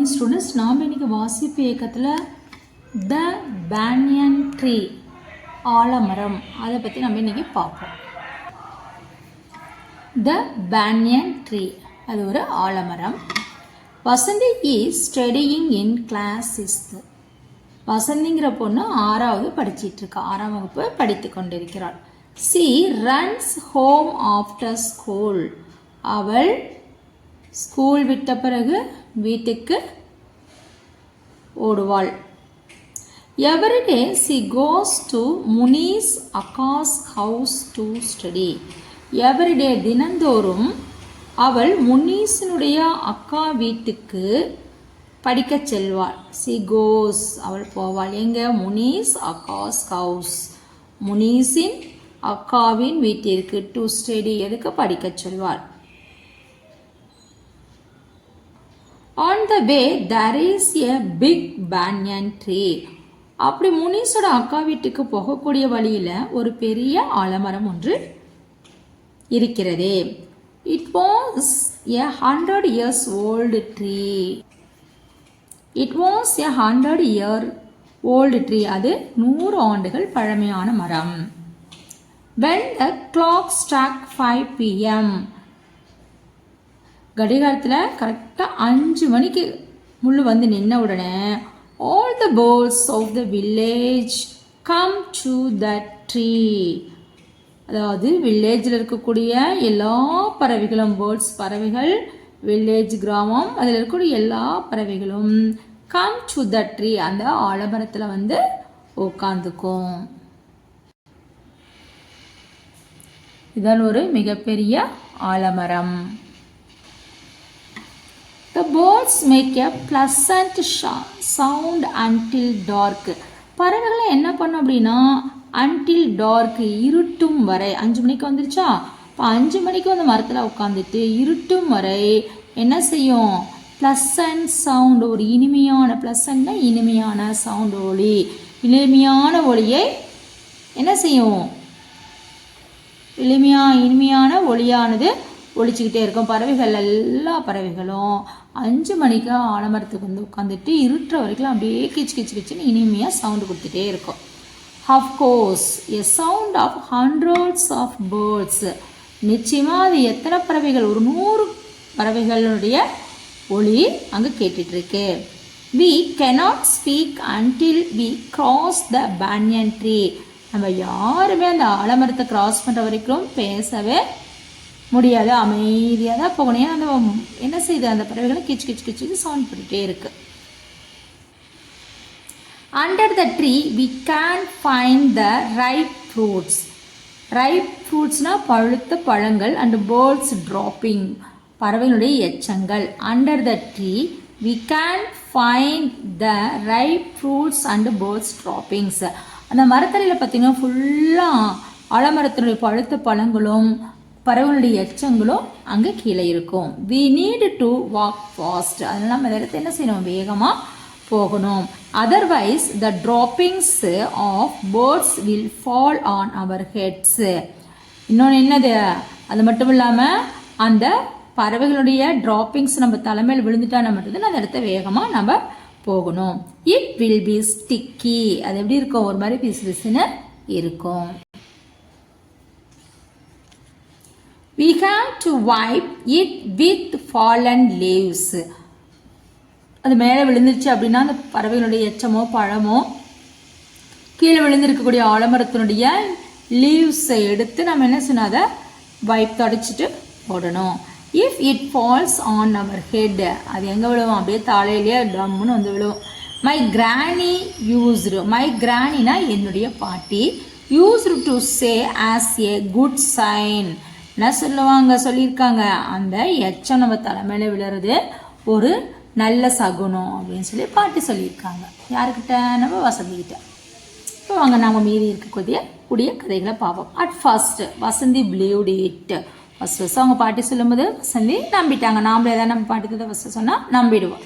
Morning students. நாம் இன்றைக்கி வாசிப்பு இயக்கத்தில் த பேனியன் ட்ரீ ஆலமரம் அதை பற்றி நம்ம இன்றைக்கி பார்ப்போம். த பேனியன் ட்ரீ அது ஒரு ஆலமரம். Vasanthi is studying in class 6th. வசந்திங்கிற பொண்ணு 6வது படிச்சிட்ருக்கா, 6ஆம் வகுப்பு படித்து கொண்டிருக்கிறாள். She runs home after school. அவள் ஸ்கூல் விட்ட பிறகு வீட்டுக்கு ஓடுவாள். Everyday she goes to Munis akka's house to study. Everyday தினந்தோறும் அவள் முனீஸினுடைய அக்கா வீட்டுக்கு படிக்க செல்வாள். சி கோஸ் அவள் போவாள். எங்கே? முனீஸ் அக்காஸ் ஹவுஸ், முனீஸின் அக்காவின் வீட்டிற்கு. டு ஸ்டடி எதுக்கு? படிக்க செல்வாள். On the way there is a big banyan tree. அப்படி முனீஸோட அக்கா வீட்டுக்கு போகக்கூடிய வழியில் ஒரு பெரிய ஆலமரம் ஒன்று இருக்கிறது. It was a 100 years old tree. It was a 100 year old tree. அது 100 ஆண்டுகள் பழமையான மரம். When the clock struck 5 p.m. கடிகாரத்தில் கரெக்டாக 5 மணிக்கு முள் வந்து நின்ன உடனே all the birds of the village come to that tree. அதாவது வில்லேஜில் இருக்கக்கூடிய எல்லா பறவைகளும், பேர்ட்ஸ் பறவைகள், வில்லேஜ் கிராமம், அதில் இருக்கக்கூடிய எல்லா பறவைகளும் come to that tree அந்த ஆலமரத்தில் வந்து உட்காந்துக்கும். இதான் ஒரு மிகப்பெரிய ஆலமரம். The birds make a pleasant sound until dark. பறவைகளை என்ன பண்ணும் அப்படின்னா until dark இருட்டும் வரை. 5 மணிக்கு வந்துருச்சா, இப்போ 5 மணிக்கு வந்து மரத்தில் உட்காந்துட்டு இருட்டும் வரை என்ன செய்யும்? pleasant sound, ஒரு இனிமையான, pleasantனா இனிமையான சவுண்ட், ஒளி, இனிமையான ஒளியை என்ன செய்யும்? இனிமையான ஒளியானது ஒழிச்சிக்கிட்டே இருக்கும். பறவைகள், எல்லா பறவைகளும் 5 மணிக்கு ஆலமரத்துக்கு வந்து உட்காந்துட்டு இருட்டுற வரைக்கும் அப்படியே கிச்சு கிச்சு கிச்சுன்னு இனிமையாக சவுண்டு கொடுத்துட்டே இருக்கும். Of course a sound of hundreds of birds. நிச்சயமாக அது எத்தனை பறவைகள்? ஒரு 100 பறவைகளுடைய ஒளி அங்கே கேட்டுட்ருக்கு. We cannot speak until we cross the banyan tree. நம்ம யாருமே அந்த ஆலமரத்தை கிராஸ் பண்ணுற வரைக்கும் பேசவே முடியாது, அமைதியாக தான் போகணும். ஏன்னா அந்த என்ன செய்யுது? அந்த பறவைகளை கிச்சு கிச்சு கிச்சு சவுண்ட் பண்ணிகிட்டே இருக்கு. Under the tree we can find the ripe fruits. Ripe ஃப்ரூட்ஸ்னால் பழுத்த பழங்கள். அண்ட் பேர்ட்ஸ் ட்ராப்பிங், பறவைகளுடைய எச்சங்கள். Under the tree we can find the ripe fruits and birds droppings. அந்த மரத்தடியில் பார்த்திங்கன்னா ஃபுல்லாக ஆலமரத்தினுடைய பழுத்த பழங்களும் பறவைகளுடைய எச்சங்களும் அங்கே கீழே இருக்கும். We need to walk fast. அதனால் நம்ம இடத்துல என்ன செய்யணும்? வேகமாக போகணும். Otherwise the droppings of birds will fall on our heads. இன்னொன்று என்னது? அது மட்டும் இல்லாமல் அந்த பறவைகளுடைய ட்ராப்பிங்ஸ் நம்ம தலைமையில் விழுந்துட்டா மட்டும்தான் அந்த இடத்த வேகமாக நம்ம போகணும். It will be sticky. அது எப்படி இருக்கும்? ஒரு மாதிரி பிசு பிசுன்னு இருக்கும். We have to wipe it with fallen leaves. அது மேலே விழுந்துருச்சு அப்படின்னா அந்த பறவைகளுடைய எச்சமோ பழமோ கீழே விழுந்திருக்கக்கூடிய ஆலமரத்தினுடைய லீவ்ஸை எடுத்து நம்ம என்ன செய்யணும்? அதை வைப் தொடச்சிட்டு போடணும். If it falls on our head, அது எங்கே விழுவும்? அப்படியே தலையிலேயே டம்முன்னு வந்து விழுவும். My granny used. மை கிராணினா என்னுடைய பாட்டி. Used to say as a good sign. என்ன சொல்லியிருக்காங்க? அந்த எச்சம் நம்ம தலைமையில விழுறது ஒரு நல்ல சகுனம் அப்படின்னு சொல்லி பாட்டி சொல்லியிருக்காங்க. யாருக்கிட்ட? நம்ம வசந்திக்கிட்ட. இப்போ வாங்க நம்ம மீறி இருக்கக்கூடிய கதைகளை பார்ப்போம். At first Vasanthi believed it. First அவங்க பாட்டி சொல்லும்போது வசந்தி நம்பிட்டாங்க. நாமளே தான் நம்ம பாட்டி தான் ஃபர்ஸ்ட் சொன்னால் நம்பிடுவோம்.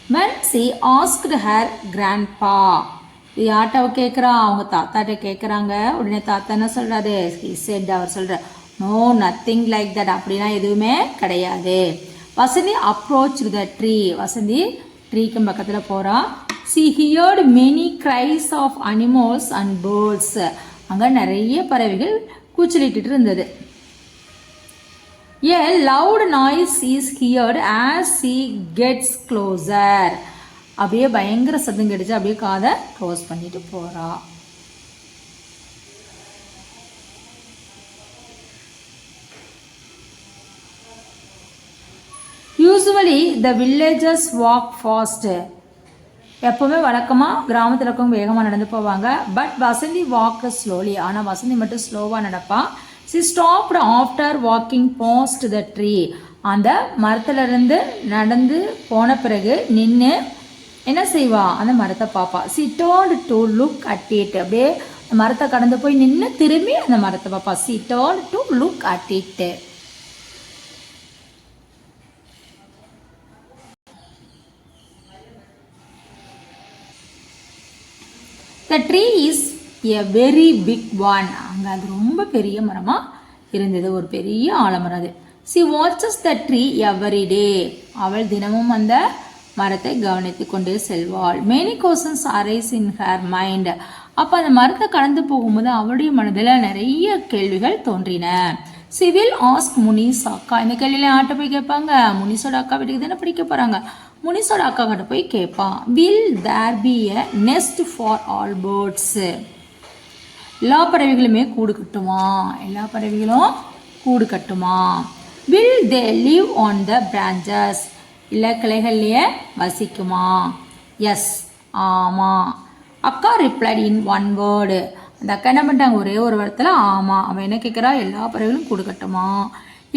when she asked her grandpa, யார்கிட்ட கேட்குறா? அவங்க தாத்தாட்ட கேட்குறாங்க. உடனே தாத்தா என்ன சொல்கிறாரு? he said, அவர் சொல்கிறார், நோ நத்திங் லைக் தட், அப்படிலாம் எதுவுமே கிடையாது. Vasanthi approached the tree. Vasanthi ட்ரீக்கு பக்கத்தில் போகிறா. She heard many cries of animals and birds. அங்கே நிறைய பறவைகள் கூச்சலிட்டு இருந்தது. A loud noise is heard as she gets closer. அப்படியே பயங்கர சத்தம் கிடைச்சு அப்படியே காதை க்ளோஸ் பண்ணிட்டு போறா. Usually the villagers walk fast. எப்பவுமே வழக்கமாக கிராமத்தில் இருக்கவங்க வேகமாக நடந்து போவாங்க. But Vasanthi walk slowly. ஆனால் வசந்தி மட்டும் ஸ்லோவாக நடப்பா. She stopped after walking past the tree. அந்த மரத்துலேருந்து நடந்து போன பிறகு நின்று என்ன செய்வா, அந்த மரத்தை பார்ப்பா. She turned to look at it. அப்படியே மரத்தை கடந்து போய் நின்று திரும்பி அந்த மரத்தை பார்ப்பா. She turned to look at it. The tree is a very big one. அங்கே அது ரொம்ப பெரிய மரமாக இருந்தது, ஒரு பெரிய ஆலமரம் அது. She watches the tree every day. அவள் தினமும் அந்த மரத்தை கவனித்து கொண்டே செல்வாள். Many questions arise in her mind. அப்போ அந்த மரத்தை கடந்து போகும்போது அவளுடைய மனதில் நிறைய கேள்விகள் தோன்றின. She will ask முனிஸ் அக்கா. இந்த கேள்வியில ஆட்ட போய் கேட்பாங்க, முனிஸோட அக்கா வீட்டுக்கு தானே படிக்க போகிறாங்க. முனிஸோட அக்கா கிட்ட போய் கேட்பான். Will there be a nest for all birds? எல்லா பறவைகளுமே கூடு கட்டுமா? எல்லா பறவைகளும் கூடு கட்டுமா? Will they live on the branches? இல்லை கிளைகள்லையே வசிக்குமா? எஸ், ஆமாம். அக்கா ரிப்ளைட் இன் ஒன் வேர்டு. அந்த அக்கா என்ன பண்ணிட்டாங்க, ஒரே ஒரு வாரத்தில் ஆமாம். அவன் என்ன கேட்குறா, எல்லா பறவைகளும் கூடு கட்டுமா,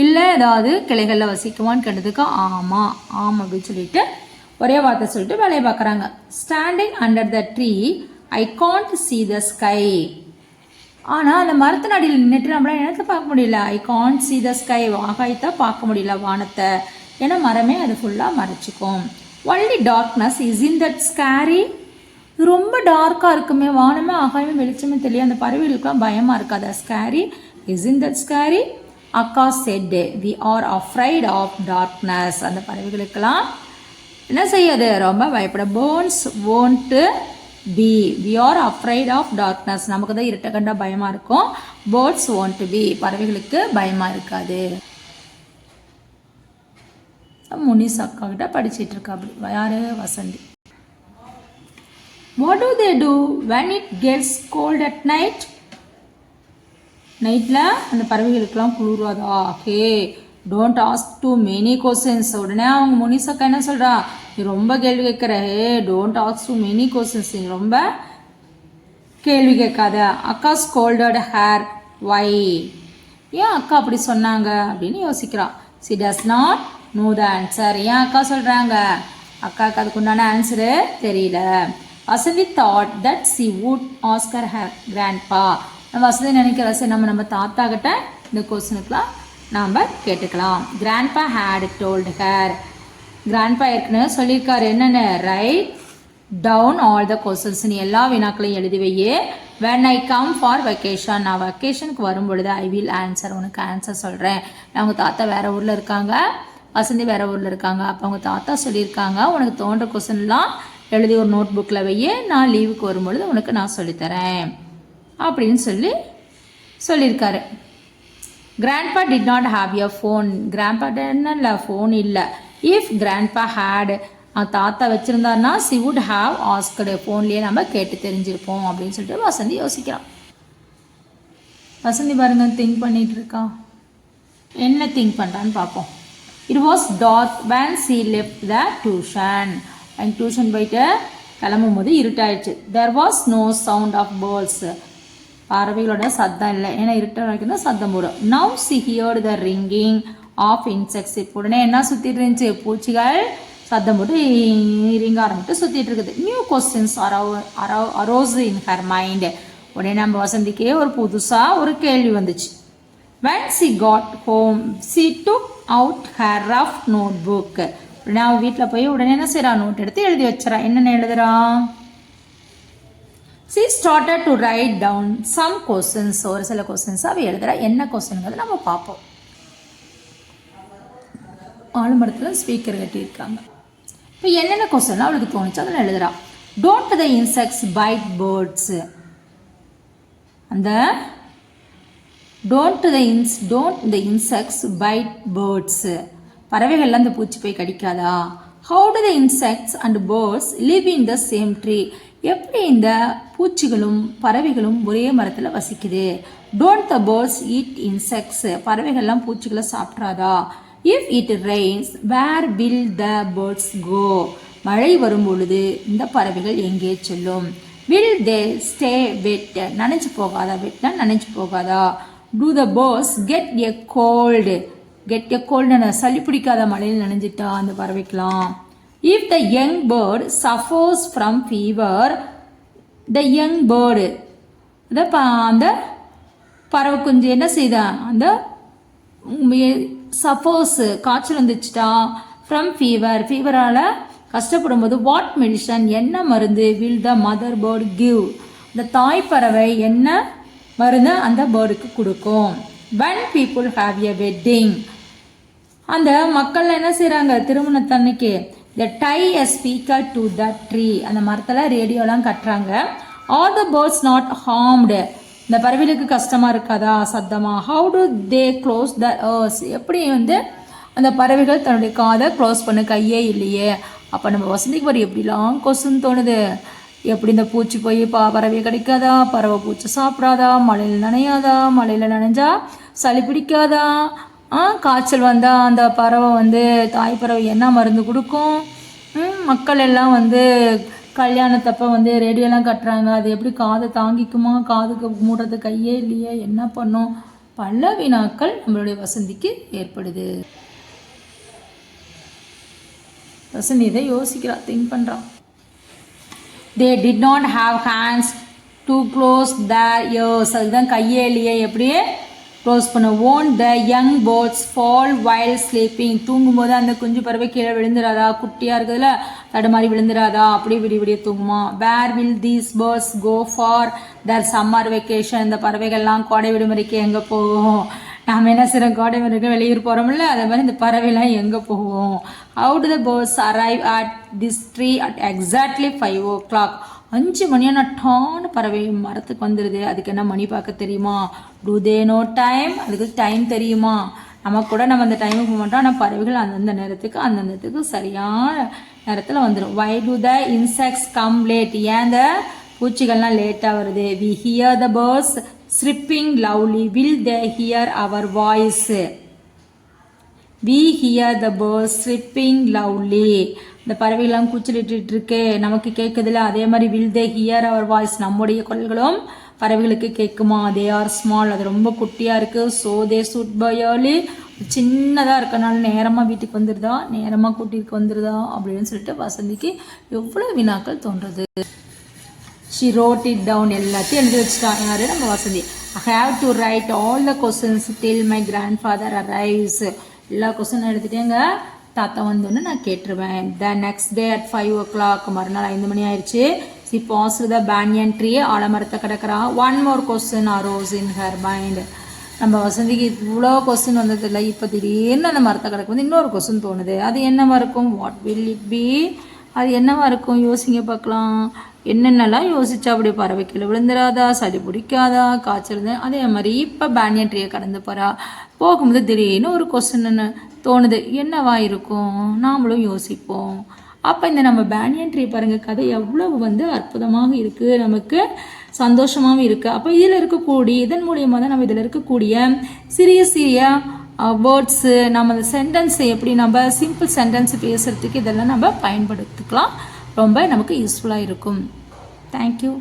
இல்லை ஏதாவது கிளைகளில் வசிக்குமான்னு கேட்டதுக்கு ஆமாம் ஆமாம் அப்படின்னு சொல்லிட்டு ஒரே வார்த்தை சொல்லிட்டு வேலையை பார்க்குறாங்க. Standing under the tree I can't see the sky. ஆனால் அந்த மரத்தின் அடியில் நின்றுட்டு நம்மளால் என்னத்தை பார்க்க முடியல. I can't see the sky, ஆகாயத்தை பார்க்க முடியல, வானத்தை. ஏன்னா மரமே அது ஃபுல்லாக மறைச்சிக்கும். Only darkness is in that scary. ரொம்ப டார்க்காக இருக்குமே, வானமே ஆகாயமே வெளிச்சமே தெரியும், அந்த பறவைகளுக்குலாம் பயமாக இருக்காது. Scary is in that scary. Akka said we are afraid of darkness. அந்த பறவைகளுக்கெல்லாம் என்ன செய்யாது, ரொம்ப பயப்பட. Birds won't be. we are afraid of darkness. நமக்கு தான் இருட்டை கண்டா பயமாக இருக்கும். Birds won't be. பறவைகளுக்கு பயமாக இருக்காது. முனிஸ் அக்கா கிட்ட படிச்சுட்டு இருக்கா. அப்படி யாரு, Vasanthi. What do they do when it gets cold at night? நைட்டில் அந்த பறவைகளுக்கெல்லாம் குளிர்வாதா? Hey don't ask too many questions. உடனே அவங்க முனிஸ் அக்கா என்ன சொல்கிறா, நீ ரொம்ப கேள்வி கேட்குற. Hey don't ask too many questions, நீ ரொம்ப கேள்வி கேட்காத. அக்கா ஸ்கோல்டட் ஹேர். வை? ஏன் அக்கா அப்படி சொன்னாங்க அப்படின்னு யோசிக்கிறான். C does not know the answer. ஏன் அக்கா சொல்கிறாங்க, அக்காவுக்கு அதுக்கு உண்டான ஆன்சரு தெரியல. Vasanthi thought that C would Oscar her grandpa. வசதி நினைக்கிற, சரி நம்ம தாத்தா கிட்ட இந்த கொஸ்டினுக்குலாம் நாம் கேட்டுக்கலாம். Grandpa had told her. Grandpa ஏற்கனவே சொல்லியிருக்காரு என்னென்ன, write down all the questions. நீ எல்லா வினாக்களையும் எழுதி வையே. When I come for vacation. நான் வெக்கேஷனுக்கு வரும்பொழுது ஐ வில் ஆன்சர். உனக்கு ஆன்சர் சொல்கிறேன். அவங்க தாத்தா வேறு ஊரில் இருக்காங்க, வசந்தி வேறு ஊரில் இருக்காங்க. அப்போ அவங்க தாத்தா சொல்லியிருக்காங்க, உனக்கு தோன்ற கொஸ்டின்லாம் எழுதி ஒரு நோட் புக்கில் வையே, நான் லீவுக்கு வரும்பொழுது உனக்கு நான் சொல்லித்தரேன் அப்படின்னு சொல்லியிருக்காரு. Grandpa did not have a phone. Grandpa இல்லை, ஃபோன் இல்லை. இஃப் கிராண்ட்பா ஹேட், தாத்தா வச்சுருந்தாருன்னா சி வுட் ஹாவ் ஆஸ்கடு. ஃபோன்லேயே நம்ம கேட்டு தெரிஞ்சிருப்போம் அப்படின்னு சொல்லிட்டு வசந்தி யோசிக்கிறான். வசந்தி பாருங்க திங்க் பண்ணிட்டு இருக்கா. என்ன திங்க் பண்ணுறான்னு பார்ப்போம். It was dark when she left the tuition. அங்கே டியூஷன் போயிட்டு கிளம்பும் போது இருட்டாயிடுச்சு. there was no sound of birds. பறவைகளோட சத்தம் இல்லை, ஏன்னா இருட்ட வரைக்கும் தான் சத்தம் போடும். now she heard the ringing of insects. உடனே என்ன சுற்றிட்டு இருந்துச்சு, பூச்சிகள் சத்தம் போட்டு ரிங்க ஆரம்பிட்டு சுற்றிட்டு இருக்குது. New questions arose in her mind. உடனே நம்ம வசந்திக்கே ஒரு புதுசாக ஒரு கேள்வி வந்துச்சு. when she got home she took out her rough notebook. உடனே அவள் வீட்டில் போய் உடனே என்ன செய்கிறா, நோட் எடுத்து எழுதி வச்சுறா. என்னென்ன எழுதுறா, she started to write down some questions. ஒரு சில கொஸ்டின்ஸ் அவள் எழுதுறா. என்ன கொஸ்டின்ங்கிறது நம்ம பார்ப்போம். ஆலமரத்தில் ஸ்பீக்கர் கட்டியிருக்காங்க. இப்போ என்னென்ன கொஸ்டின்லாம் அவளுக்கு தோணுச்சு அதில் எழுதுறா. Don't the insects bite birds. அந்த don't the insects bite birds. பறவைகள்லாம் அந்த பூச்சி போய் கடிக்காதா? How do the insects and birds live in the same tree. எப்படி இந்த பூச்சிகளும் பறவைகளும் ஒரே மரத்தில் வசிக்குது? Don't the birds eat insects. பறவைகள்லாம் பூச்சிகளை சாப்பிட்றாதா? If it rains where will the birds go. மழை வரும் பொழுது இந்த பறவைகள் எங்கே செல்லும்? Will they stay wet. நனைஞ்சு போகாதா? வெட்னா நனைஞ்சு போகாதா? Do the birds get a cold. Get a cold சளி பிடிக்காத மழையில் நனைஞ்சிட்டா அந்த பறவைக்கலாம். If the young bird suffers from fever, the young bird அந்த பறவை குஞ்சு என்ன செய்தா? அந்த சப்போஸ் காய்ச்சல் வந்துச்சுட்டா, ஃப்ரம் ஃபீவரால் கஷ்டப்படும் போது வாட் மெடிசன் என்ன மருந்து will the mother bird give. இந்த தாய் பறவை என்ன மருந்து அந்த பேர்டுக்கு கொடுக்கும். when people have a wedding, அந்த மக்கள் என்ன செய்கிறாங்க திருமணத்தன்னைக்கு? the tie a speaker to the tree. அந்த மரத்தில் ரேடியோலாம் கட்டுறாங்க. all the birds not harmed. இந்த பறவைகளுக்கு கஷ்டமாக இருக்காதா சத்தமா? how do they close the ears. எப்படி அந்த பறவைகள் தன்னுடைய காதை க்ளோஸ் பண்ண கையே இல்லையே. அப்போ நம்ம வசந்திக்கு வர எப்படிலாம் கொஸ்டின் தோணுது. எப்படி இந்த பூச்சி போய் பறவை கிடைக்காதா? பறவை பூச்சி சாப்பிடாதா? மழையில் நனையாதா? மழையில் நனைஞ்சா சளி பிடிக்காதா? காய்ச்சல் வந்தால் அந்த பறவை தாய் பறவை என்ன மருந்து கொடுக்கும்? மக்கள் எல்லாம் கல்யாணத்தப்ப ரேடியோலாம் கட்டுறாங்க. அது எப்படி காதை தாங்கிக்குமா? காதுக்கு மூடுறது கையே இல்லையே, என்ன பண்ணும்? பல வினாக்கள் நம்மளுடைய வசந்திக்கு ஏற்படுது. வசந்தி இதை யோசிக்கிறா, திங்க் பண்ணுறான். they did not have hands to close their ears. அதுதான் கையே இல்லையே, எப்படியே க்ளோஸ் பண்ண. won't the young birds fall while sleeping. தூங்கும்போது அந்த குஞ்சு பறவை கீழே விழுந்துடாதா? குட்டியாக இருக்கிறதுல தடுமாறி விழுந்துடாதா? அப்படியே விடிய தூங்குமா? where will these birds go for their summer vacation. இந்த பறவைகள்லாம் கோடை விடுமுறைக்கு எங்கே போகும்? நாம் என்ன செய்கிறோம்? கோடை விடுமுறைக்கு வெளியூர் போகிறோம்ல, அதே மாதிரி இந்த பறவைலாம் எங்கே போகும்? how do the birds arrive at this tree at exactly 5 o'clock. 5 மணியான டான்னு பறவை மரத்துக்கு வந்துடுது. அதுக்கு என்ன மணி பார்க்க தெரியுமா? Do they know time. அதுக்கு டைம் தெரியுமா? நம்ம கூட நம்ம அந்த டைமுக்கு போக மாட்டோம். ஆனால் பறவைகள் அந்தந்த நேரத்துக்கு சரியான நேரத்தில் வந்துடும். Why do the insects come late. ஏன் இந்த பூச்சிகள்லாம் லேட்டாக வருது? We hear the birds chirping lovely. Will they hear our voice. we hear the birds chirping loudly. இந்த பறவைகள்லாம் கூச்சலிட்டு இருக்கு, நமக்கு கேட்குதுல, அதே மாதிரி will they hear our voice. நம்முடைய குரல்களும் பறவைகளுக்கு கேட்குமா? they are small. அது ரொம்ப குட்டியாக இருக்குது. so they should be early. சின்னதாக இருக்கனால நேரமாக வீட்டுக்கு வந்துடுதா, நேரமாக கூட்டிற்கு வந்துடுதா அப்படின்னு சொல்லிட்டு வசந்திக்கு எவ்வளோ வினாக்கள் தோன்றுறது. she wrote it down. எல்லாத்தையும் எழுதி வச்சுட்டா. யாரு? நம்ம Vasanthi. I have to write all the questions till my grandfather arrives. எல்லா கொஸ்டினும் எடுத்துட்டேங்க, தாத்தா வந்தோன்னு நான் கேட்டுருவேன். The next day at 5 o'clock. மறுநாள் 5 மணி ஆயிடுச்சு. She pass the banyan tree. ஆலமரத்தை கிடக்கிறா. One more question arose in her mind. நம்ம வசந்திக்கு இவ்வளோ கொஸ்டின் வந்ததில்லை, இப்போ திடீர்னு அந்த மரத்தை கிடக்கும் இன்னொரு கொஸ்டின் தோணுது. அது என்னவா இருக்கும்? What will it be. அது என்னவா இருக்கும்? யோசிங்க பார்க்கலாம். என்னென்னலாம் யோசிச்சா அப்படி பறவை கீழே விழுந்துடாதா? சளி பிடிக்காதா? காய்ச்சல். அதே மாதிரி இப்போ பேனியன் ட்ரீயை கடந்து போகும்போது திடீர்னு ஒரு கொஸ்டின் தோணுது. என்னவா இருக்கும்? நாமளும் யோசிப்போம். அப்போ இந்த நம்ம பேனியன் ட்ரீ பாருங்கள், கதை எவ்வளவு அற்புதமாக இருக்குது, நமக்கு சந்தோஷமாகவும் இருக்குது. அப்போ இதன் மூலியமாக தான் நம்ம இதில் இருக்கக்கூடிய சிறிய வேர்ட்ஸு, நம்ம அந்த சென்டென்ஸை எப்படி நம்ம சிம்பிள் சென்டென்ஸ் பேசுகிறதுக்கு இதெல்லாம் நம்ம பயன்படுத்திக்கலாம். ரொம்ப நமக்கு யூஸ்ஃபுல்லாக இருக்கும். தேங்க்யூ.